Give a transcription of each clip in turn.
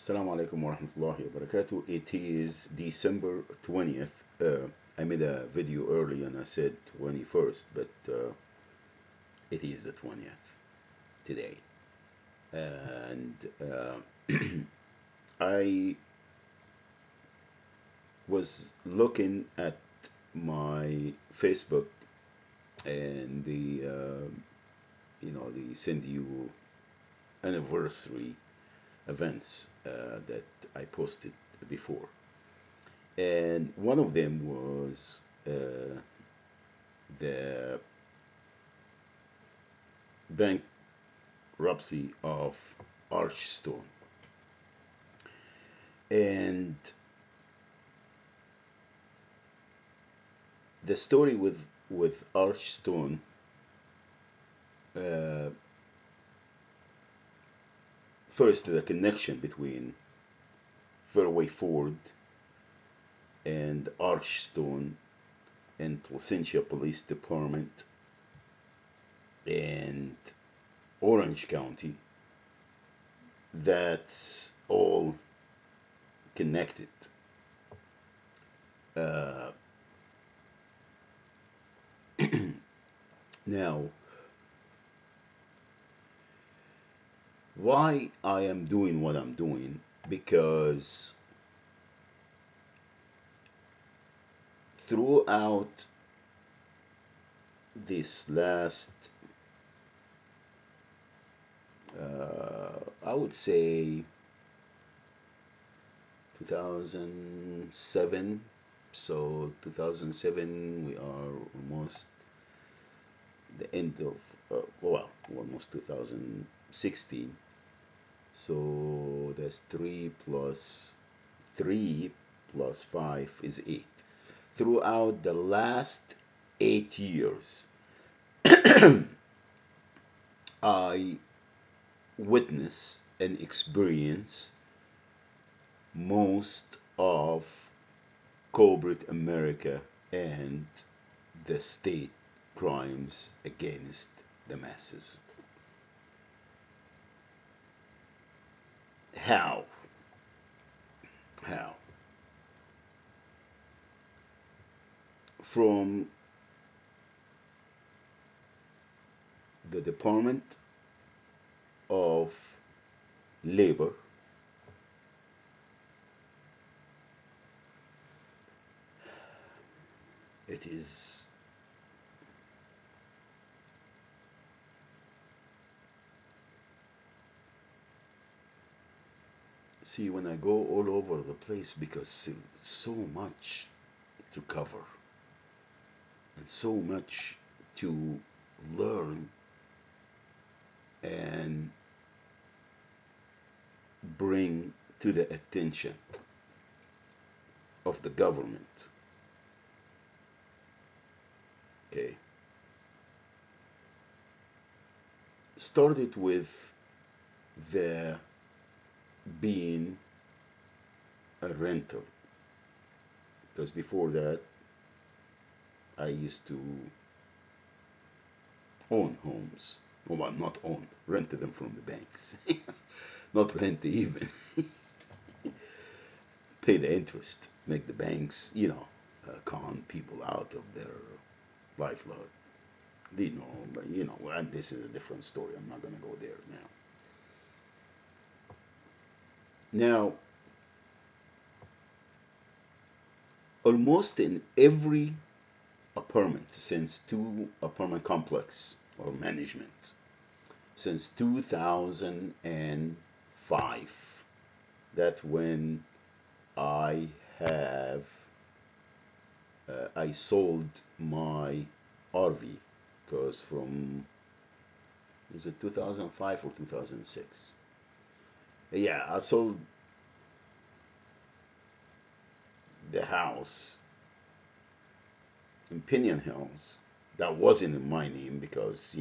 Assalamu alaikum wa rahmatullahi wa barakatuh. It is December 20th. I made a video early and I said 21st, but it is the 20th today. And I was looking at my Facebook and they send you anniversary events that I posted before. And one of them was the bankruptcy of Archstone. And the story with Archstone, uh, first the connection between Fairway Ford and Archstone and Placentia Police Department and Orange County. That's all connected. Uh, Now, why I am doing what I'm doing? Because throughout this last, I would say 2007, so 2007 we are almost the end of, well, almost 2016. So that's 3 plus 5 is 8. Throughout the last 8 years, I witness and experience most of corporate America and the state crimes against the masses. How? How? From the Department of Labor, it is see when I go all over the place because so much to cover and so much to learn and bring to the attention of the government. Okay. Started with the being a renter because before that I used to own homes. Well, not own, rented them from the banks. Not rent even. Pay the interest, make the banks, con people out of their livelihood. And this is a different story. I'm not going to go there now. Now, almost in every apartment since two apartment complex or management since 2005, that's when I have I sold my RV because from is it 2005 or 2006? Yeah, I sold the house in Pinion Hills that wasn't in my name because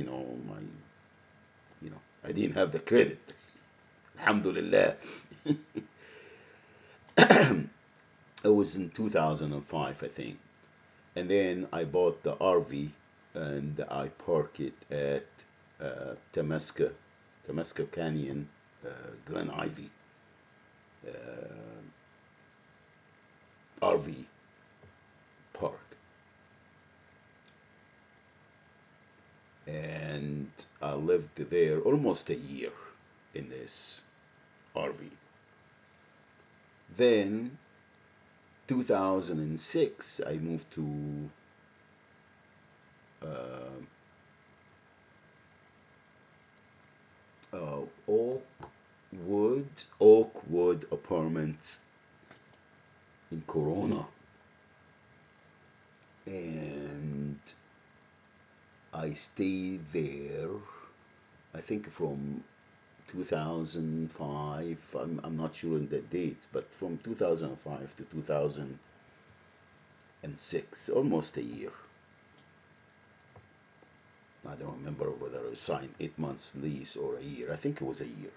I didn't have the credit. Alhamdulillah. It was in 2005, I think. And then I bought the RV and I parked it at Temescal Canyon, Glen Ivy. uh, RV park, and I lived there almost a year in this RV. Then 2006 I moved to uh, uh, Oakwood Apartments in Corona, and I stayed there. I think from 2005. I'm not sure on the dates, but from 2005 to 2006, almost a year. I don't remember whether I signed 8 months lease or a year. I think it was a year.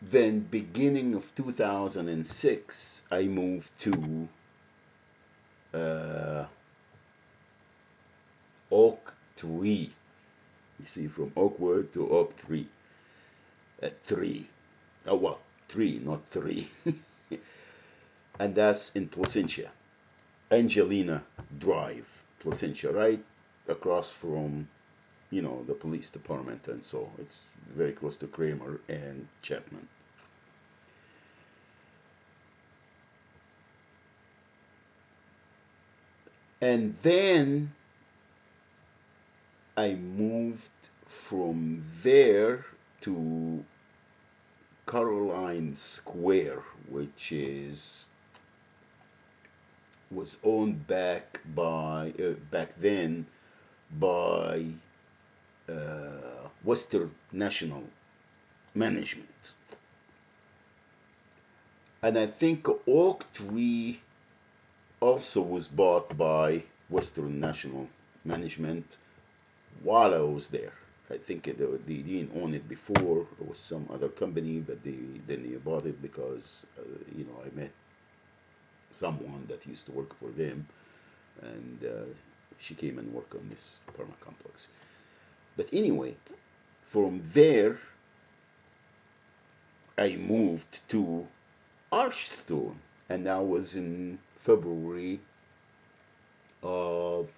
Then beginning of 2006, I moved to uh, Oak Tree. You see, from Oakwood to Oak Tree. At three. Oh, well, three, not three. And that's in Placentia. Angelina Drive, Placentia, right across from, the police department, and so it's very close to Kramer and Chapman. And then I moved from there to Caroline Square, which was owned back then by Western National Management. And I think Oak Tree also was bought by Western National Management while I was there. I think they didn't own it before. It was some other company, but then they bought it because I met someone that used to work for them, and she came and worked on this apartment complex. But anyway, from there I moved to Archstone, and that was in February of,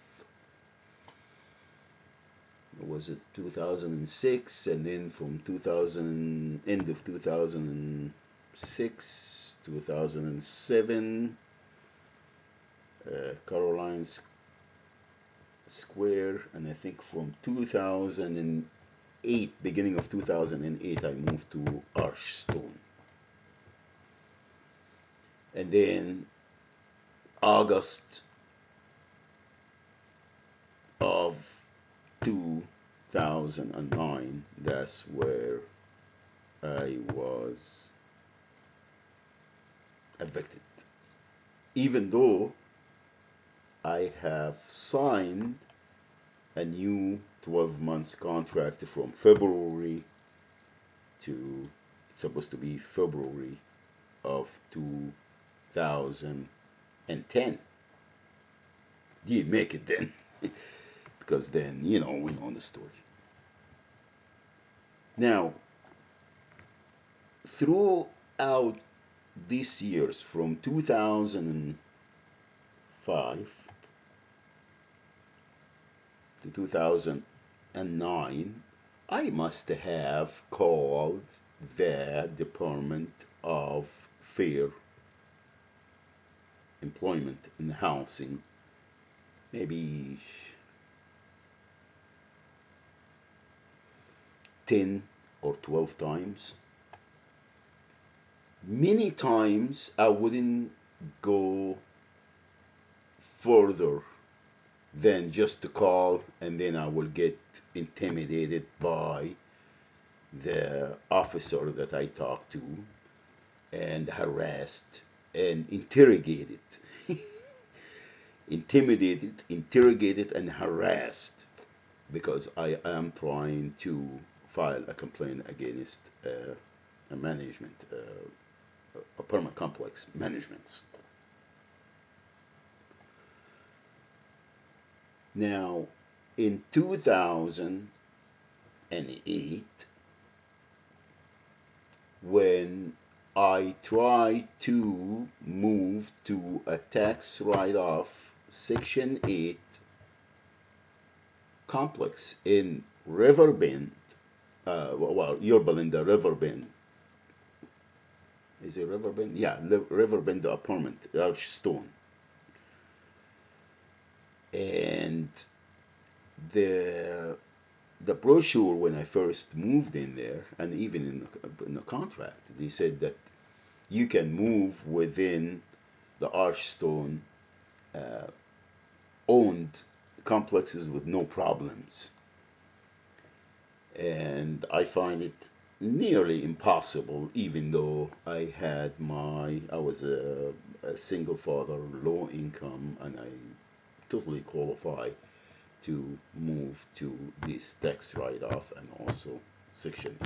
was it 2006, and then from end of 2006, 2007, Caroline's Square, and I think from 2008, beginning of 2008, I moved to Archstone. And then August of 2009, that's where I was evicted. Even though I have signed a new 12 months contract from February to, it's supposed to be February of 2010. Didn't make it then, because then, we know the story. Now, throughout these years, from 2005 to 2009, I must have called the Department of Fair Employment and Housing maybe 10 or 12 times. Many times I wouldn't go further than just to call, and then I will get intimidated by the officer that I talked to and harassed and interrogated. Interrogated and harassed because I am trying to file a complaint against a management, apartment complex management. Now, in 2008, when I try to move to a tax write-off Section 8 complex in Riverbend, well, Yorba Linda, Riverbend. Is it Riverbend? Yeah, Riverbend apartment, Archstone. And the the brochure when I first moved in there, and even in the contract, they said that you can move within the Archstone uh, owned complexes with no problems. And I find it nearly impossible, even though I was a single father, low income, and I totally qualify to move to this tax write-off and also Section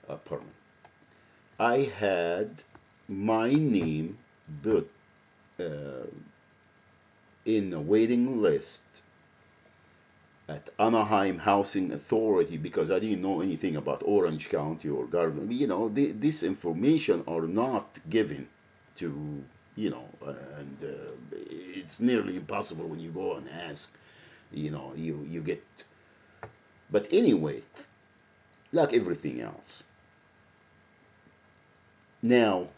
8 permit. I had my name put uh, in a waiting list at Anaheim Housing Authority because I didn't know anything about Orange County or Garden. This information are not given to, and it's nearly impossible when you go and ask. You get. But anyway, like everything else. Now,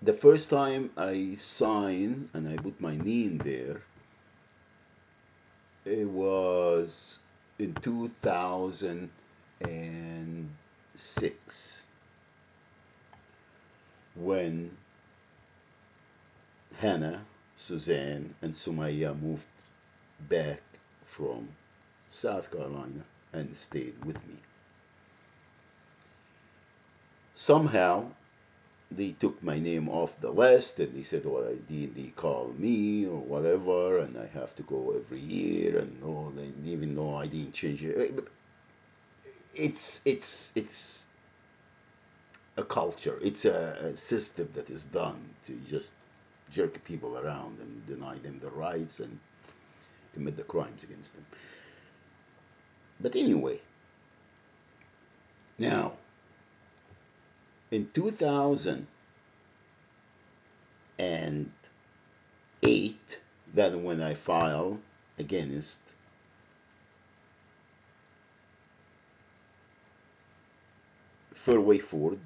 the first time I signed and I put my name there, it was in 2006 when Hannah, Suzanne, and Sumaya moved back from South Carolina and stayed with me. Somehow, they took my name off the list and they said, well, they call me or whatever, and I have to go every year, and no, even though I didn't change it. It's a culture. It's a system that is done to just jerk people around and deny them the rights and commit the crimes against them. But anyway, now, in 2008, then when I filed against Fairway Ford,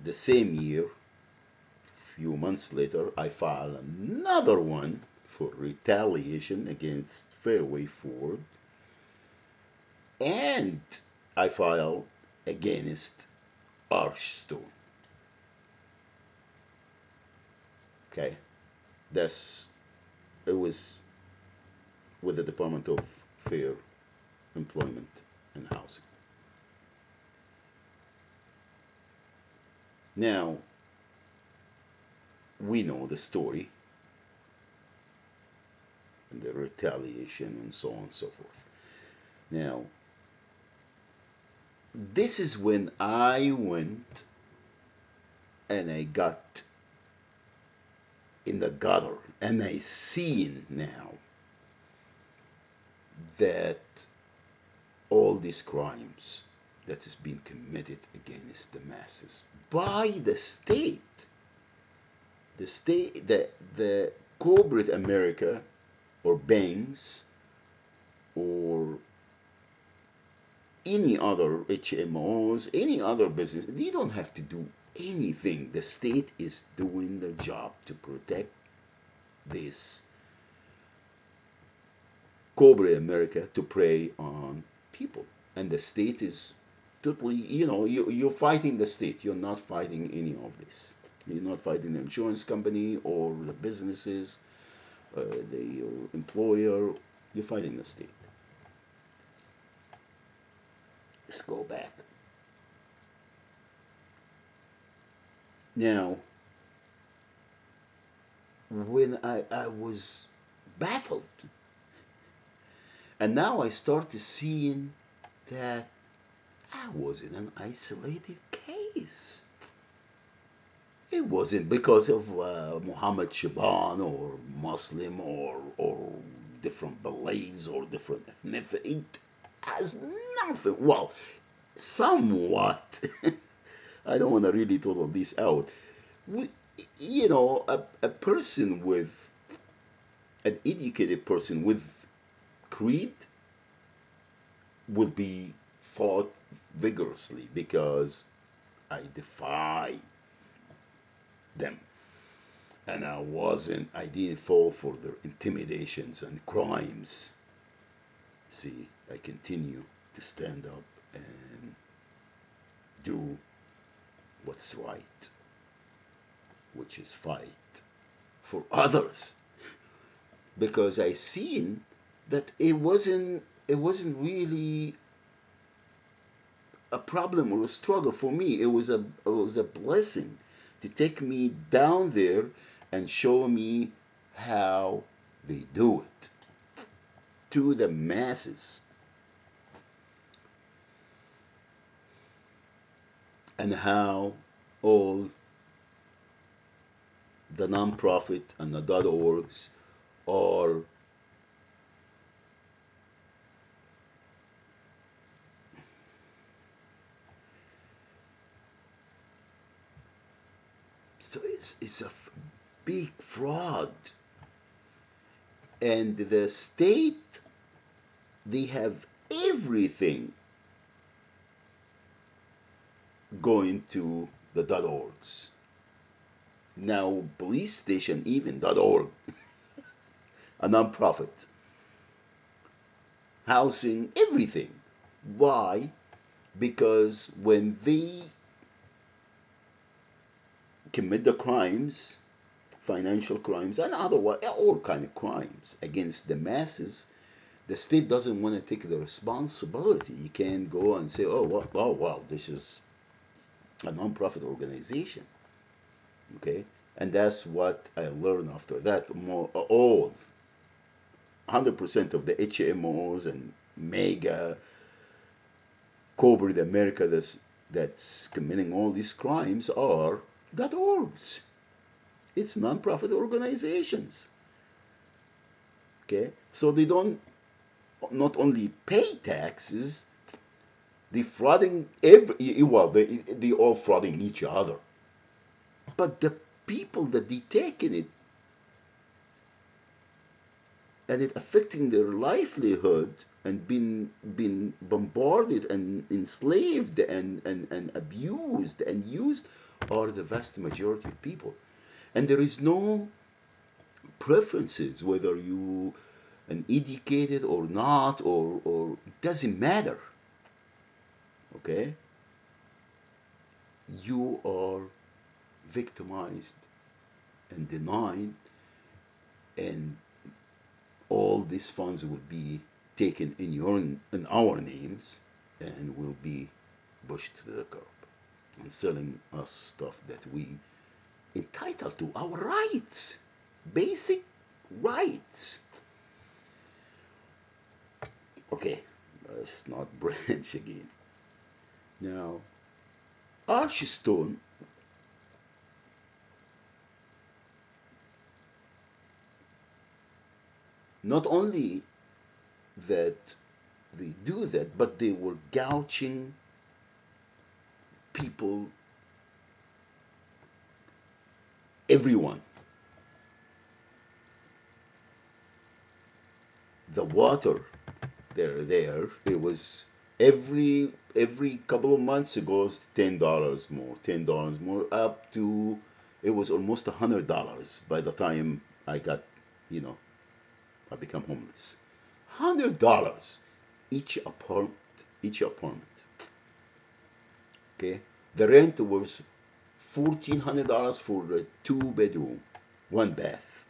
the same year, few months later, I filed another one for retaliation against Fairway Ford, and I filed against Archstone. Okay, it was with the Department of Fair Employment and Housing. Now, we know the story and the retaliation and so on and so forth. Now, this is when I went and I got in the gutter and I seen now that all these crimes that is being committed against the masses by the state, the corporate America or banks or any other HMOs, any other business, they don't have to do anything. The state is doing the job to protect this corporate America to prey on people. And the state is totally, you're fighting the state. You're not fighting any of this. You're not fighting the insurance company or the businesses, the employer. You're fighting the state. Let's go back. Now, when I was baffled, and now I started seeing that I was in an isolated case. It wasn't because of Muhammad Shaban or Muslim or different beliefs or different ethnicity. It has nothing. Well, somewhat. I don't want to really total this out. We, a person with an educated person with creed will be fought vigorously because I defy them. And I didn't fall for their intimidations and crimes. See, I continue to stand up and do what's right, which is fight for others. Because I seen that it wasn't really a problem or a struggle for me. It was a blessing to take me down there and show me how they do it to the masses, and how all the nonprofit and the .orgs are so it's a big fraud. And the state, they have everything going to the .orgs. Now police station, even .org, a nonprofit, housing, everything. Why? Because when they commit the crimes, financial crimes and otherwise all kind of crimes against the masses, the state doesn't want to take the responsibility. You can't go and say, oh, this is a non-profit organization. Okay, and that's what I learned after that. More all 100% of the HMOs and mega corporate America that's committing all these crimes are .orgs. It's non-profit organizations. Okay, so they don't not only pay taxes, they frauding they all frauding each other. But the people that they taking it and it affecting their livelihood and been bombarded and enslaved and abused and used are the vast majority of people. And there is no preferences whether you an educated or not, or it doesn't matter. Okay, you are victimized and denied, and all these funds will be taken in our names and will be pushed to the curb and selling us stuff that we entitled to, our rights, basic rights. Okay, let's not branch again. Now, Archstone not only that they do that, but they were gouging people, everyone. The water, there, it was every couple of months it goes $10 more, $10 more, up to it was almost $100 by the time I got, you know, I become homeless. $100 each apartment, each apartment. Okay, the rent was $1,400 for a 2 bedroom, one bath,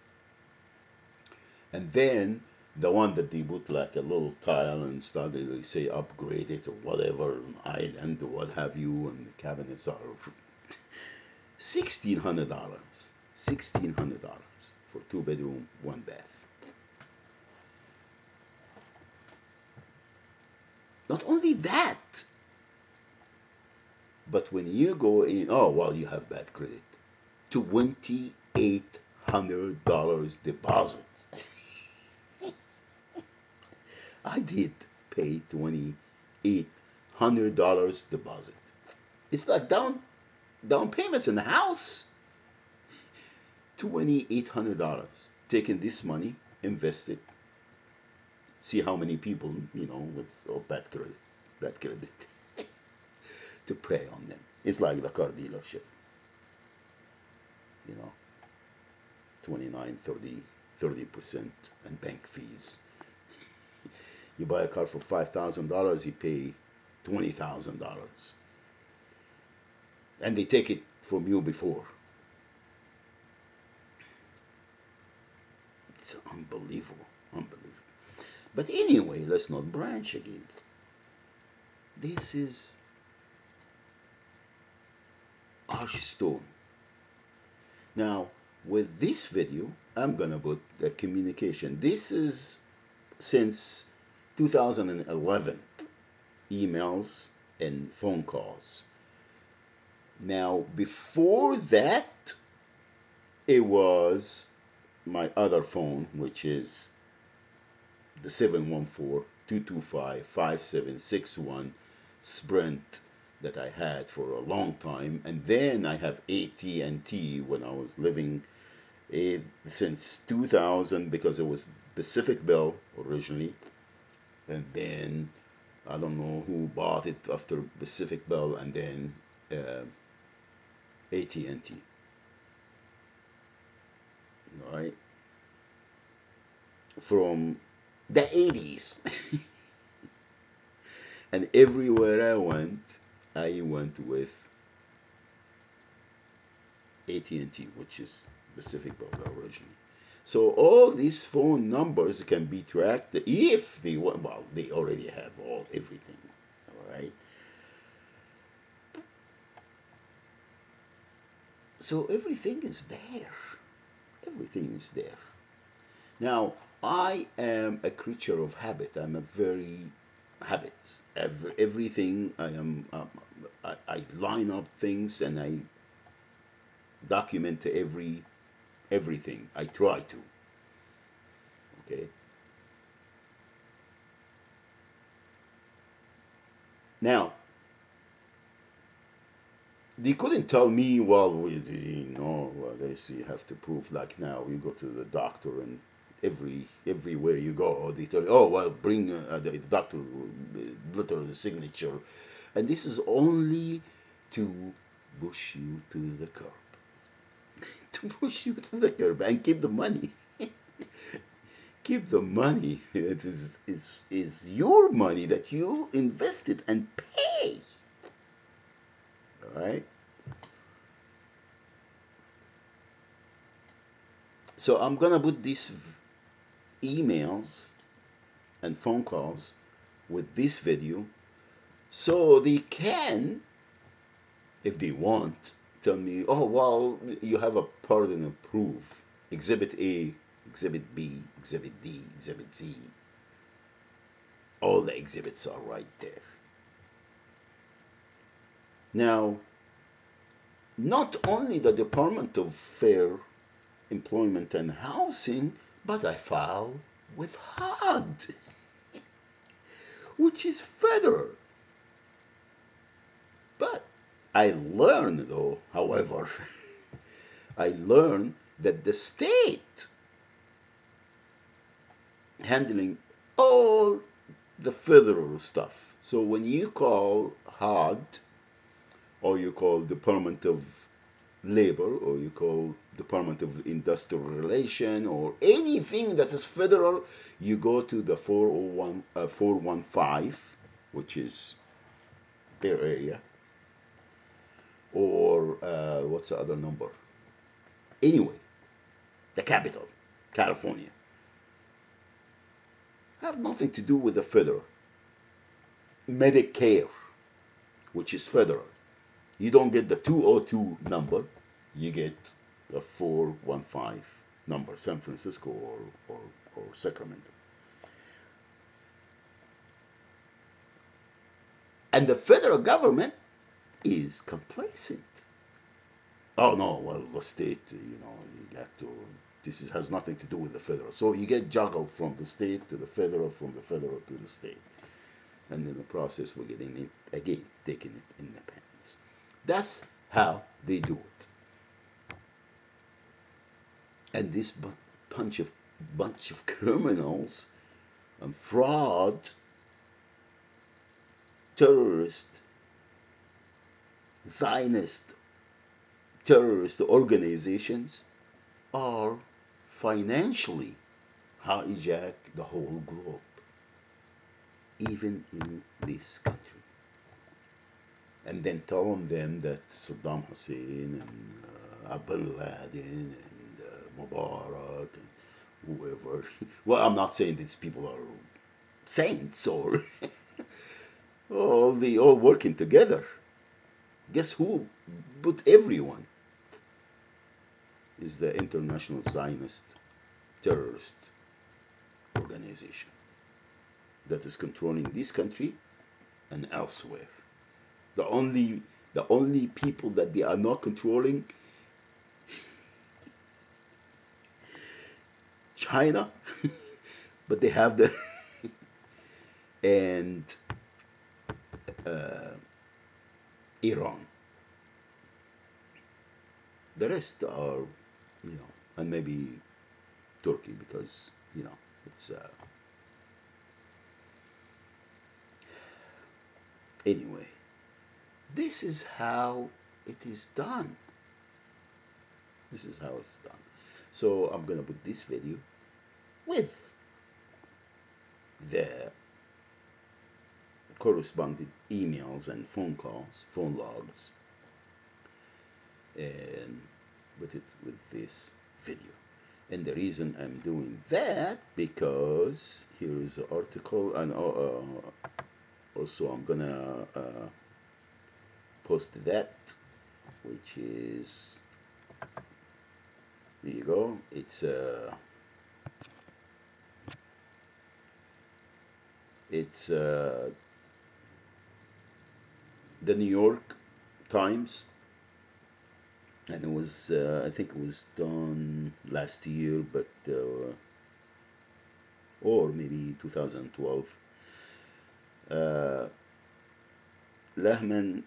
and then the one that they put like a little tile and started, they say upgrade it or whatever, an island or what have you, and the cabinets are $1,600, $1,600 for 2 bedroom, one bath. Not only that, but when you go in, oh well, you have bad credit, $2,800 deposit. I did pay $2,800 deposit. It's like down payments in the house. $2,800. Taking this money, invest it, see how many people, with bad credit, to prey on them. It's like the car dealership, you know, 29, 30% and bank fees. You buy a car for $5,000, you pay $20,000. And they take it from you before. It's unbelievable, unbelievable. But anyway, let's not branch again. This is Archstone. Now, with this video, I'm gonna put the communication. This is since 2011, emails and phone calls. Now, before that, it was my other phone, which is the 714-225-5761 Sprint that I had for a long time. And then I have AT&T when I was living since 2000, because it was Pacific Bell originally. And then I don't know who bought it after Pacific Bell, and then AT&T. All right, from the 80s. And everywhere I went with AT&T, which is Pacific Bell originally. So all these phone numbers can be tracked if they want. Well, they already have everything. All right. So everything is there. Everything is there. Now, I am a creature of habit. I'm a very habits. Everything I am. I line up things and I document everything. I try to. Okay. Now, they couldn't tell me, well, you have to prove, like now you go to the doctor and everywhere you go, they tell you, oh, well, bring the doctor letter, the signature. And this is only to push you to the curb. To push you to the curb and keep the money. Keep the money. It is your money that you invested and pay. All right. So I'm gonna put these emails and phone calls with this video, so they can, if they want, tell me, oh, well, you have a pardon of proof. Exhibit A, Exhibit B, Exhibit D, Exhibit Z. All the exhibits are right there. Now, not only the Department of Fair Employment and Housing, but I file with HUD, which is federal. But I learned, though, however, I learned that the state handling all the federal stuff. So when you call HUD, or you call Department of Labor, or you call Department of Industrial Relation, or anything that is federal, you go to the 415, which is their area, or what's the other number? Anyway, the capital, California. Have nothing to do with the federal. Medicare, which is federal. You don't get the 202 number, you get the 415 number, San Francisco or Sacramento. And the federal government is complacent. Oh no, well, the state, you got to Has nothing to do with the federal. So you get juggled from the state to the federal, from the federal to the state. And in the process, we're getting it again, taking it independence. That's how they do it. And this bunch of criminals and fraud, terrorist, Zionist terrorist organizations are financially hijack the whole globe, even in this country. And then telling them that Saddam Hussein and Bin Laden and Mubarak and whoever. Well, I'm not saying these people are saints or they all working together. Guess who put everyone is the International Zionist Terrorist Organization that is controlling this country and elsewhere. The only people that they are not controlling, China, but they have the and Iran. The rest are, and maybe Turkey, because it's anyway. This is how it is done. This is how it's done. So I'm gonna put this video with the corresponding emails and phone calls, phone logs, and put it with this video. And the reason I'm doing that, because here is the article, and also I'm gonna post that, which is, there you go. It's the New York Times, and it was I think it was done last year, but or maybe 2012. Lehman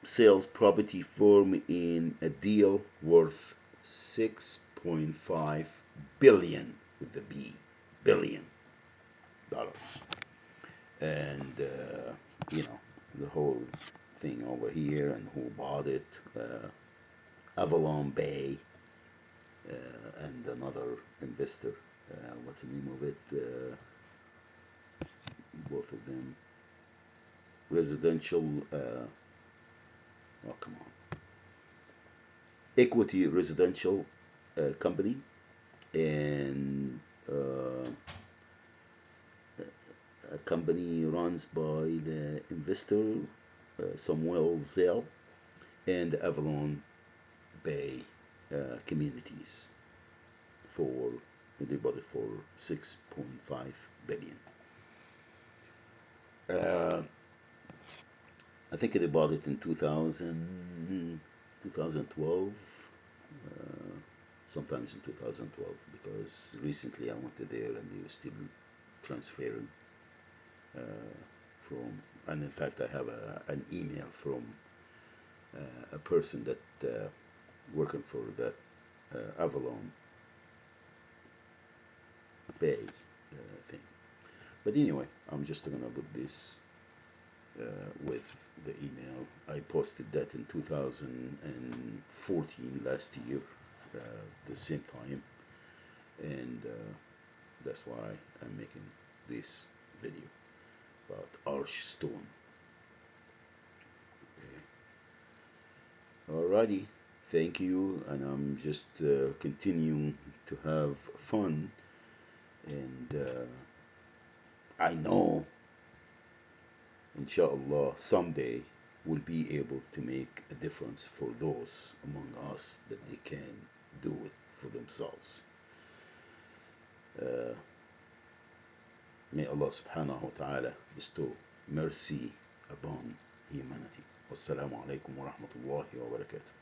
sells property firm in a deal worth 6.5 billion with the B, billion dollars. And the whole thing over here, and who bought it, Avalon Bay, and another investor, what's the name of it, both of them, residential, oh come on, Equity Residential Company, and a company runs by the investor Samuel Zell, and Avalon Bay Communities they bought it for 6.5 billion. I think they bought it in 2012, sometimes in 2012, because recently I went there and they were still transferring from, and in fact I have an email from a person that working for that Avalon Bay thing. But anyway, I'm just gonna put this with the email. I posted that in 2014, last year, the same time, and that's why I'm making this video about Archstone. Okay. Alrighty, thank you, and I'm just continuing to have fun, and I know, inshallah, someday we'll be able to make a difference for those among us that they can do it for themselves. May Allah subhanahu wa ta'ala bestow mercy upon humanity. Wassalamu alaikum wa rahmatullahi wa barakatuh.